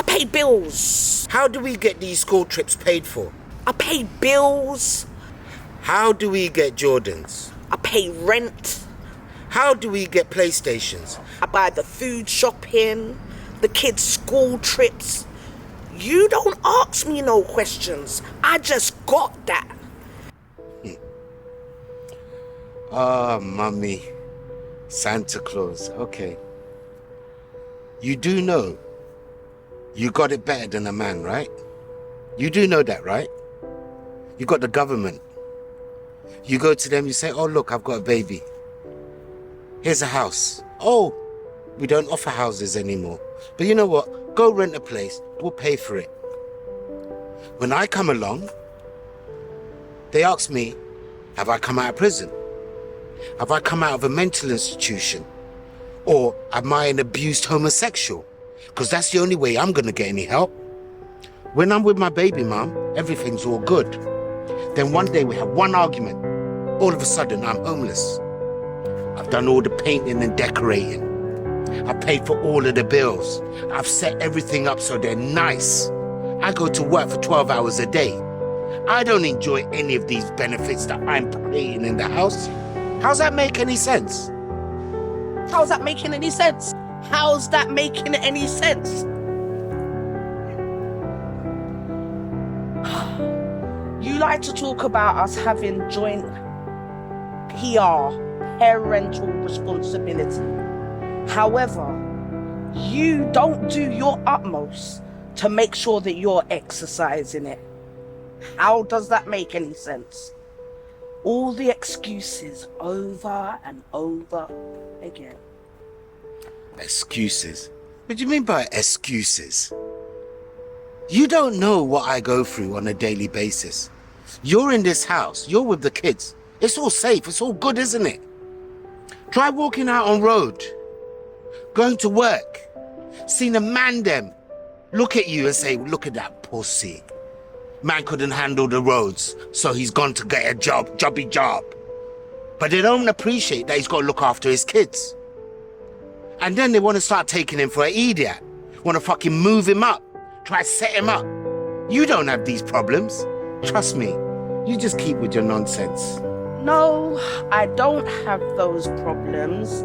I pay bills. How do we get these school trips paid for? I pay bills. How do we get Jordans? I pay rent. How do we get PlayStations? I buy the food shopping, the kids' school trips. You don't ask me no questions. I just got that. Mummy. Santa Claus. Okay. You do know you got it better than a man, right? You do know that, right? You got the government. You go to them, you say, oh, look, I've got a baby. Here's a house. Oh, we don't offer houses anymore. But you know what? Go rent a place. We'll pay for it. When I come along, they ask me, have I come out of prison? Have I come out of a mental institution? Or am I an abused homosexual? Because that's the only way I'm going to get any help. When I'm with my baby mum, everything's all good. Then one day we have one argument. All of a sudden, I'm homeless. I've done all the painting and decorating. I paid for all of the bills. I've set everything up so they're nice. I go to work for 12 hours a day. I don't enjoy any of these benefits that I'm paying in the house. How's that make any sense? How's that making any sense? How's that making any sense? You like to talk about us having joint PR, parental responsibility. However, you don't do your utmost to make sure that you're exercising it. How does that make any sense? All the excuses over and over again. Excuses? What do you mean by excuses? You don't know what I go through on a daily basis. You're in this house, you're with the kids. It's all safe, it's all good, isn't it? Try walking out on road, going to work, seeing a man them look at you and say, look at that pussy. Man couldn't handle the roads, so he's gone to get a jobby job. But they don't appreciate that he's got to look after his kids. And then they want to start taking him for an idiot. Want to fucking move him up. Try to set him up. You don't have these problems. Trust me. You just keep with your nonsense. No, I don't have those problems.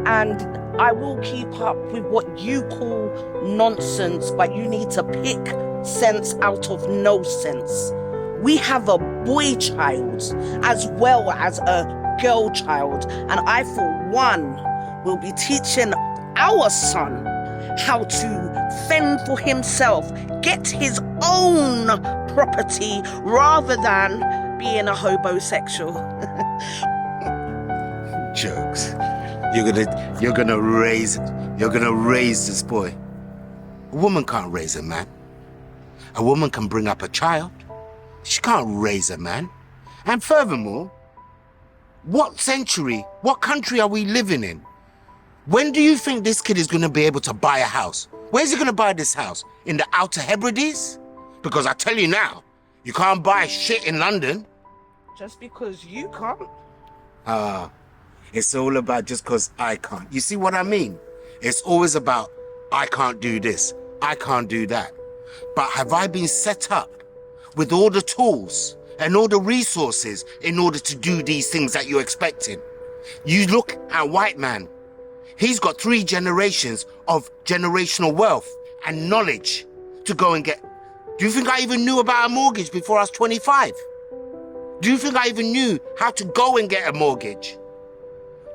And I will keep up with what you call nonsense, but you need to pick sense out of no sense. We have a boy child as well as a girl child, and I, for one, will be teaching our son how to fend for himself, get his own property rather than being a hobosexual. Jokes. You're gonna raise this boy. A woman can't raise a man. A woman can bring up a child. She can't raise a man. And furthermore, what century, what country are we living in? When do you think this kid is going to be able to buy a house? Where's he going to buy this house? In the Outer Hebrides? Because I tell you now, you can't buy shit in London. Just because you can't? It's all about just because I can't. You see what I mean? It's always about, I can't do this, I can't do that. But have I been set up with all the tools and all the resources in order to do these things that you're expecting? You look at white man. He's got 3 generations of generational wealth and knowledge to go and get. Do you think I even knew about a mortgage before I was 25? Do you think I even knew how to go and get a mortgage?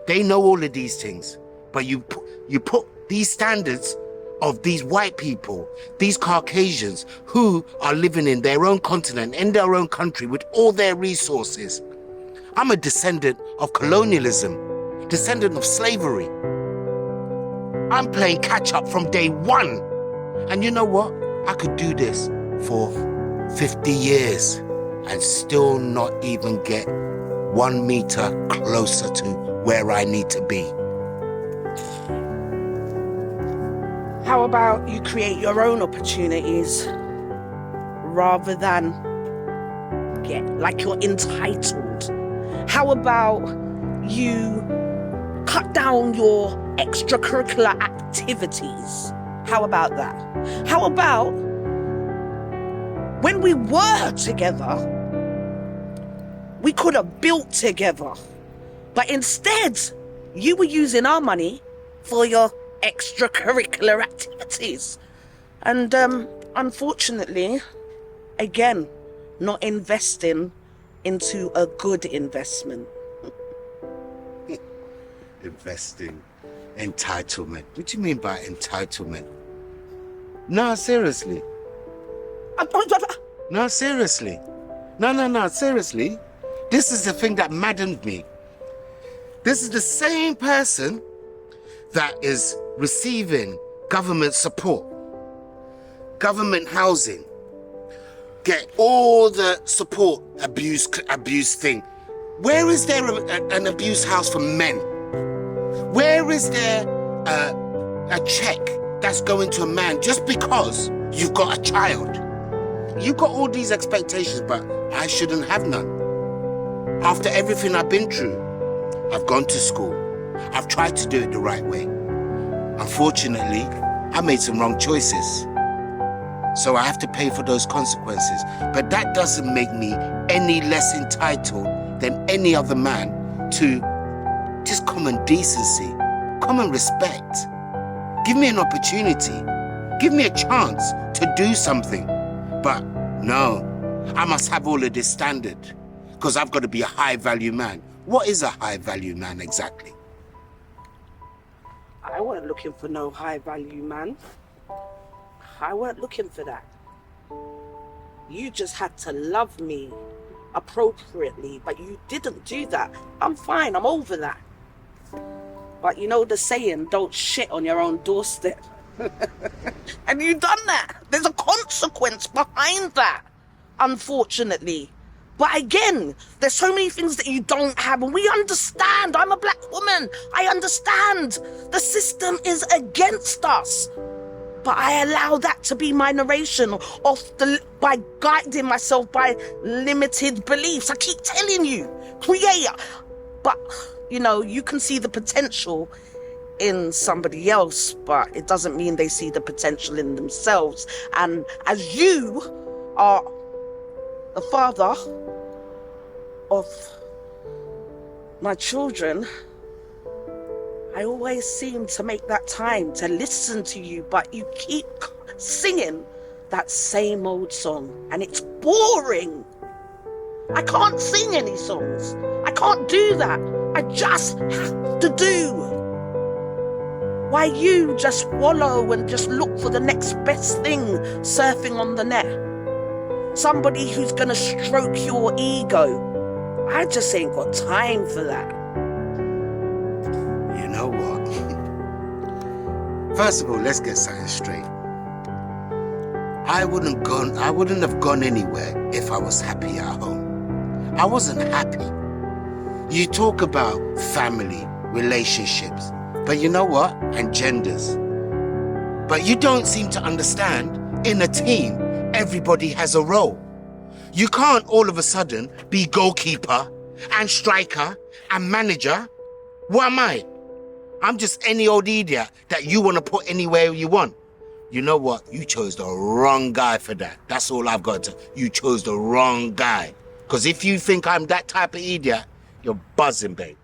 They know all of these things, but you put these standards of these white people, these Caucasians who are living in their own continent, in their own country with all their resources. I'm a descendant of colonialism, descendant of slavery. I'm playing catch up from day one. And you know what? I could do this for 50 years and still not even get 1 meter closer to where I need to be. How about you create your own opportunities rather than get like you're entitled? How about you cut down your extracurricular activities? How about that? How about when we were together, we could have built together, but instead you were using our money for your extracurricular activities. And unfortunately, again, not investing into a good investment. Investing. Entitlement. What do you mean by entitlement? No, seriously. No, seriously. No, seriously. This is the thing that maddened me. This is the same person that is receiving government support, government housing, get all the support abuse thing. Where is there an abuse house for men? Where is there a check that's going to a man just because you've got a child? You've got all these expectations, but I shouldn't have none. After everything I've been through, I've gone to school. I've tried to do it the right way. Unfortunately, I made some wrong choices. So I have to pay for those consequences. But that doesn't make me any less entitled than any other man to just common decency, common respect. Give me an opportunity. Give me a chance to do something. But no, I must have all of this standard because I've got to be a high-value man. What is a high-value man exactly? I weren't looking for no high-value man. I weren't looking for that. You just had to love me appropriately, but you didn't do that. I'm fine, I'm over that. But you know the saying, don't shit on your own doorstep. And you done that. There's a consequence behind that, unfortunately. But again, there's so many things that you don't have, and we understand. I'm a black woman. I understand. The system is against us. But I allow that to be my narration by guiding myself by limited beliefs. I keep telling you, create. But, you know, you can see the potential in somebody else, but it doesn't mean they see the potential in themselves. And as you are the father of my children, I always seem to make that time to listen to you, but you keep singing that same old song, and it's boring. I can't sing any songs. I can't do that. I just have to do. Why you just wallow and just look for the next best thing surfing on the net? Somebody who's gonna stroke your ego. I just ain't got time for that. You know what? First of all, let's get something straight. I wouldn't have gone anywhere if I was happy at home. I wasn't happy. You talk about family, relationships, but you know what? And genders. But you don't seem to understand, in a team, everybody has a role. You can't all of a sudden be goalkeeper and striker and manager. What am I? I'm just any old idiot that you want to put anywhere you want. You know what? You chose the wrong guy for that. That's all I've got to. You chose the wrong guy. Because if you think I'm that type of idiot, you're buzzing, babe.